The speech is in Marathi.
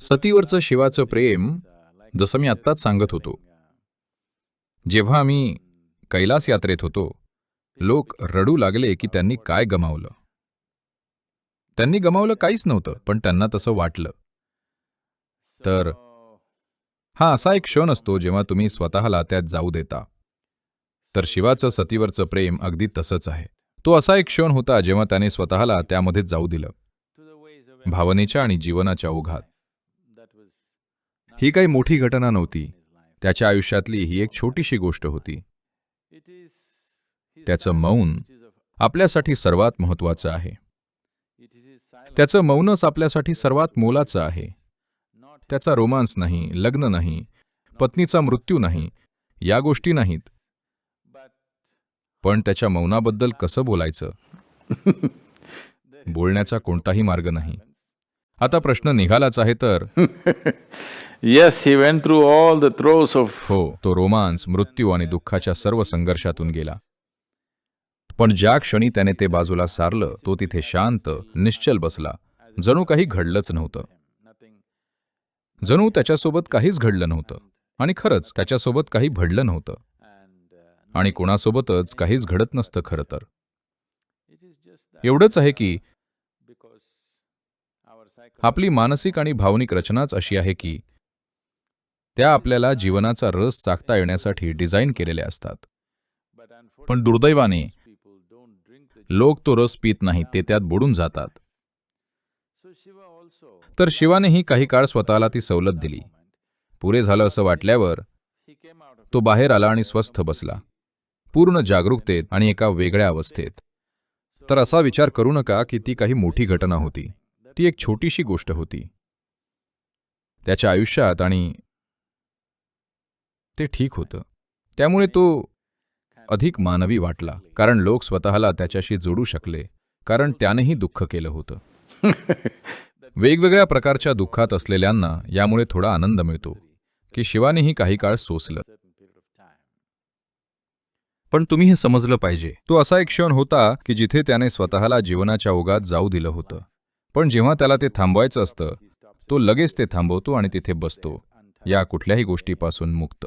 सतीवरचं शिवाचं प्रेम, जसं मी आत्ताच सांगत होतो, जेव्हा आम्ही कैलास यात्रेत होतो, लोक रडू लागले की त्यांनी काय गमावलं. त्यांनी गमावलं काहीच नव्हतं, पण त्यांना तसं वाटलं. तर हा असा एक क्षण असतो जेव्हा तुम्ही स्वतःला त्यात जाऊ देता. तर शिवाचं सतीवरचं प्रेम अगदी तसंच आहे. तो असा एक क्षण होता जेव्हा त्याने स्वतःला त्यामध्ये जाऊ दिलं, भावनेच्या आणि जीवनाच्या ओघात. ही काही मोठी घटना नव्हती. त्याच्या आयुष्यातली ही एक छोटीशी गोष्ट होती. त्याचं मौन आपल्यासाठी सर्वात महत्त्वाचं आहे. त्याचं मौनच आपल्यासाठी सर्वात मोलाचं आहे. त्याचा रोमांस नाही, लग्न नाही, पत्नीचा मृत्यू नाही, या गोष्टी नाहीत. पण त्याच्या मौनाबद्दल कसं बोलायचं? बोलण्याचा कोणताही मार्ग नाही. आता प्रश्न निघालाच आहे तर Yes, he went through all the throes of. हो, तो रोमांस, मृत्यू आणि दुःखाच्या सर्व संघर्षातून गेला. पण ज्या क्षणी त्याने ते बाजूला सारलं, तो तिथे शांत, निश्चल बसला, जणू काही घडलंच नव्हतं. जणू त्याच्यासोबत काहीच घडलं नव्हतं. आणि खरंच त्याच्यासोबत काही घडलं नव्हतं. आणि कोणासोबतच काहीच घडत नसतं खरं तर. एवढंच आहे की आपली मानसिक आणि भावनिक रचनाच अशी आहे की त्या आपल्याला जीवनाचा रस चाखता येण्यासाठी डिझाईन केलेल्या असतात. पण दुर्दैवाने लोक तो रस पित नाहीत, ते त्यात बुडून जातात. तर शिवानेही काही काळ स्वतःला ती सवलत दिली. पुरे झालं असं वाटल्यावर तो बाहेर आला आणि स्वस्थ बसला, पूर्ण जागरूकतेत आणि एका वेगळ्या अवस्थेत. तर असा विचार करू नका की ती काही मोठी घटना होती. ती एक छोटीशी गोष्ट होती त्याच्या आयुष्यात, आणि ते ठीक होतं. त्यामुळे तो अधिक मानवी वाटला, कारण लोक स्वतःला त्याच्याशी जोडू शकले, कारण त्यानेही दुःख केलं होतं. वेगवेगळ्या प्रकारच्या दुःखात असलेल्यांना यामुळे थोडा आनंद मिळतो की शिवानेही काही काळ सोसलं. पण तुम्ही हे समजलं पाहिजे, तो असा एक क्षण होता की जिथे त्याने स्वतःला जीवनाच्या ओघात जाऊ दिलं होतं. पण जेव्हा त्याला ते थांबवायचं असतं, तो लगेच ते थांबवतो आणि तिथे बसतो, या कुठल्याही गोष्टीपासून मुक्त.